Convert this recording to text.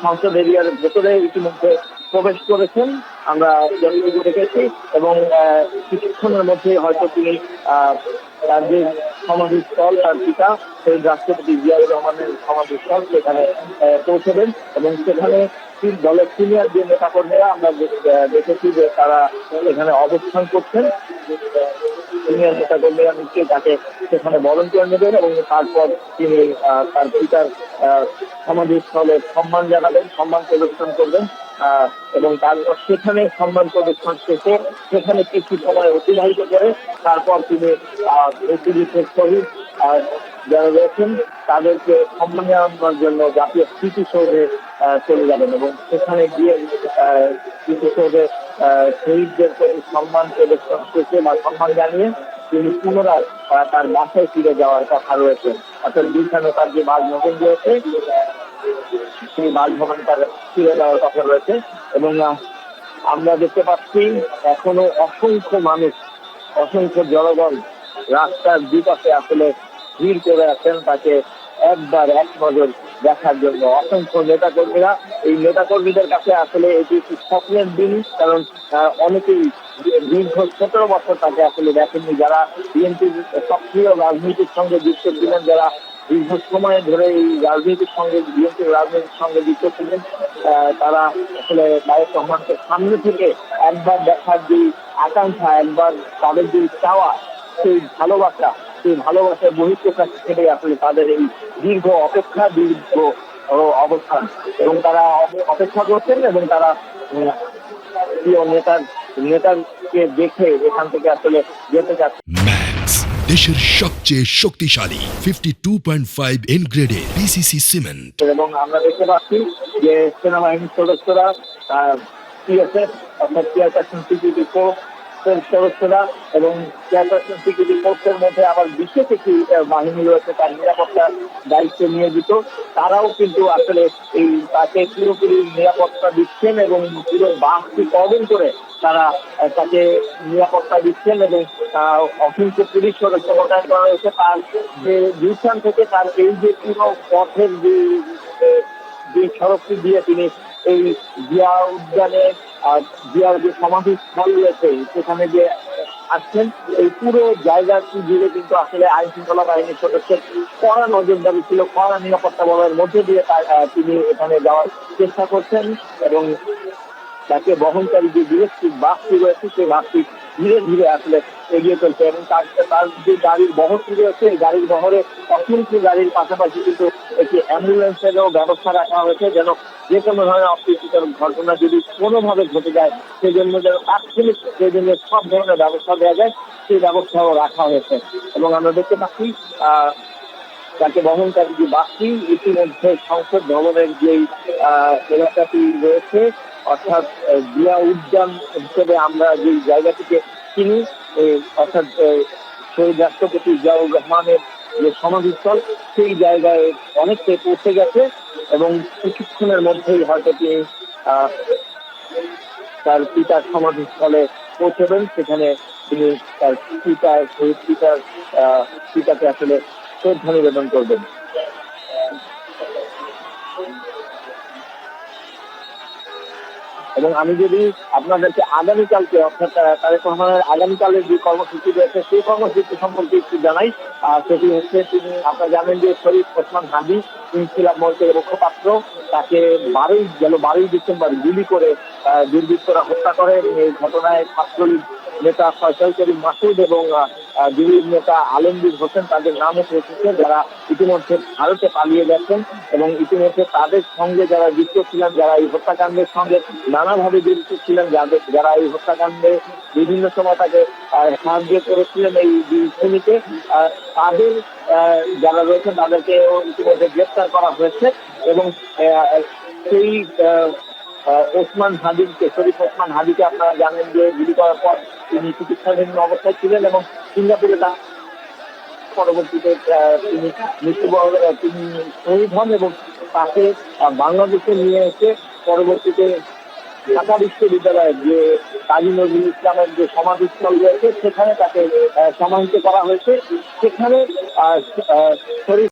সংসদ এরিয়ার ভেতরে ইতিমধ্যে প্রবেশ করেছেন আমরা যতটুকু দেখেছি, এবং কিছুক্ষণের মধ্যে হয়তো তিনি তার যে সমাধিস্থল, তার পিতা সেই রাষ্ট্রপতি জিয়াউর রহমানের সমাধিস্থল সেখানে পৌঁছবেন, এবং সেখানে দলের সিনিয়র যে নেতাকর্মীরা আমরা দেখেছি যে তারা এখানে অবস্থান করছেন। সিনিয়র নেতাকর্মীরা নিশ্চয়ই তাকে সেখানে বরণ করে নেবেন এবং তারপর তিনি তার পিতার সমাধিস্থলে সম্মান জানাবেন, সম্মান প্রদর্শন করবেন, এবং তারপর সেখানে সম্মান প্রদর্শন শেষে সেখানে কিছু সময় অতিবাহিত করে তারপর তিনি মুক্তিযুদ্ধের শহীদ যারা রয়েছেন তাদেরকে সম্মান জানানোর জন্য জাতীয় স্মৃতিসৌধে চলে যাবেন, এবং সেখানে গিয়ে স্মৃতিসৌধে শহীদদের প্রতি সম্মান প্রদর্শন শেষে বা সম্মান জানিয়ে তিনি পুনরায় তার বাসায় ফিরে যাওয়ার কথা রয়েছে। অর্থাৎ বিছানো তার যে বাসভবন রয়েছে সেই বাসভবন তার ফিরে যাওয়ার কথা রয়েছে। এবং আমরা দেখতে পাচ্ছি এখনো অসংখ্য মানুষ, অসংখ্য জনগণ রাস্তার দুপাশে আসলে ভিড় করে আছেন তাকে একবার এক নজর দেখার জন্য। অসংখ্য নেতাকর্মীরা, এই নেতাকর্মীদের কাছে আসলে এটি একটি স্বপ্নের দিন, কারণ অনেকেই দীর্ঘ 17 বছর তাকে আসলে দেখেননি। যারা বিএনপির সক্রিয় রাজনীতির সঙ্গে যুক্ত ছিলেন, যারা দীর্ঘ সময় ধরে এই রাজনীতির সঙ্গে, বিএনপির রাজনীতির সঙ্গে যুক্ত ছিলেন, তারা আসলে নায়ক রহমানকে সামনে থেকে একবার দেখার যে আকাঙ্ক্ষা, একবার তাদের যে চাওয়া, সেই ভালোবাসার বহিঃপ্রকাশ ছেড়ে আসলে তাদের এই দীর্ঘ অপেক্ষা, দীর্ঘ অবস্থান, এবং তারা অপেক্ষা করছেন এবং তারা প্রিয় নেতাকে দেখে এখান থেকে আসলে যেতে চাচ্ছে। ম্যাক্স, দেশের সবচেয়ে শক্তিশালী 52.5 এন গ্রেডের পিসিসি সিমেন্ট। এবং আমরা দেখতে পাচ্ছি যে সেনাবাহিনীর সদস্যরা, সিএসএফ অর্থাৎ চেয়ারপারসন সিকিউরিটি ফোর্সের সদস্যরা এবং চেয়ারপারসন সিকিউরিটি ফোর্সের মধ্যে আবার বিশেষ একটি বাহিনী রয়েছে তার নিরাপত্তার দায়িত্বে নিয়োজিত। তারাও কিন্তু আসলে এই তাকে পুরোপুরি নিরাপত্তা দিচ্ছেন এবং পুরো বাসটি কর্ডন করে তারা তাকে নিরাপত্তা দিচ্ছেন, এবং অসংখ্য পুলিশ সদস্য মোতায়েন করা হয়েছে। তার যে গুলশান থেকে তার এই যে পুরো পথের যে সড়কটি দিয়ে তিনি এই জিয়া উদ্যানে জিয়ার যে সমাধিস্থল রয়েছে সেখানে যে আসছেন, এই পুরো জায়গাটি জুড়ে কিন্তু আসলে আইন শৃঙ্খলা বাহিনীর সদস্যের কড়া নজরদারি ছিল, কড়া নিরাপত্তা বলয়ের মধ্যে দিয়ে তিনি এখানে যাওয়ার চেষ্টা করছেন, এবং তাকে বহনকারী যে ইলেকট্রিক বাসটি রয়েছে সেই বাসটি ধীরে ধীরে আসলে এগিয়ে চলছে, এবং তার যে গাড়ির বহরটি রয়েছে এই গাড়ির বহরে অসংখ্য গাড়ির পাশাপাশি কিন্তু একটি অ্যাম্বুলেন্সেরও ব্যবস্থা রাখা হয়েছে, যেন যে কোনো ধরনের অপ্রীতিকর ঘটনা যদি কোনোভাবে ঘটে যায় সেজন্য যেন তাৎক্ষণিক সেজন্য সব ধরনের ব্যবস্থা দেওয়া যায় সেই ব্যবস্থাও রাখা হয়েছে। এবং আমরা দেখতে পাচ্ছি তাকে বহনকারী যে বাসটি ইতিমধ্যে সংসদ ভবনের যেই এলাকাটি রয়েছে, অর্থাৎ জিয়া উদ্যান হিসেবে আমরা যে জায়গাটিকে চিনি, অর্থাৎ শহীদ রাষ্ট্রপতি জিয়াউর রহমানের যে সমাধিস্থল সেই জায়গায় অনেকটাই পৌঁছে গেছে, এবং কিছুক্ষণের মধ্যেই হয়তো তিনি তার পিতার সমাধিস্থলে পৌঁছবেন। সেখানে তিনি তার শহীদ পিতাকে আসলে শ্রদ্ধা নিবেদন করবেন। এবং আমি যদি আপনাদেরকে আগামীকালকে অর্থাৎ তারেক রহমানের আগামীকালের যে কর্মসূচি রয়েছে সেই কর্মসূচি সম্পর্কে একটু জানাই, সেটি হচ্ছে তিনি আপনারা জানেন যে শরীফ ওসমান হাদি ইনকিলাব মঞ্চের মুখপাত্র, তাকে 12 ডিসেম্বর গুলি করে দুর্বৃত্তরা হত্যা করে। এই ঘটনায় ছাত্রলীগ নেতা ফয়সাল করিম মাসুদ এবং দিল্লির নেতা আলমগীর হোসেন তাদের নামও পৌঁছেছে, যারা ইতিমধ্যে ভারতে পালিয়ে গেছেন, এবং ইতিমধ্যে তাদের সঙ্গে যারা যুক্ত ছিলেন, যারা এই হত্যাকাণ্ডের সঙ্গে নানাভাবে জড়িত ছিলেন, যারা এই হত্যাকাণ্ডে বিভিন্ন সময় তাকে সাহায্য করেছিলেন এই খুনিকে, তাদের যারা রয়েছেন তাদেরকে ইতিমধ্যে গ্রেফতার করা হয়েছে। এবং সেই শরীফ ওসমান হাদিকে আপনারা জানেন যে গুলি করার পর তিনি চিকিৎসাধীন অবস্থায় ছিলেন, এবং সিঙ্গাপুরে পরবর্তীতে তিনি শহীদ হন, এবং তাকে বাংলাদেশে নিয়ে এসে পরবর্তীতে ঢাকা বিশ্ববিদ্যালয়ের যে কাজী নজরুল ইসলামের যে সমাধিস্থল রয়েছে সেখানে তাকে সমাহিত করা হয়েছে। সেখানে শরীফ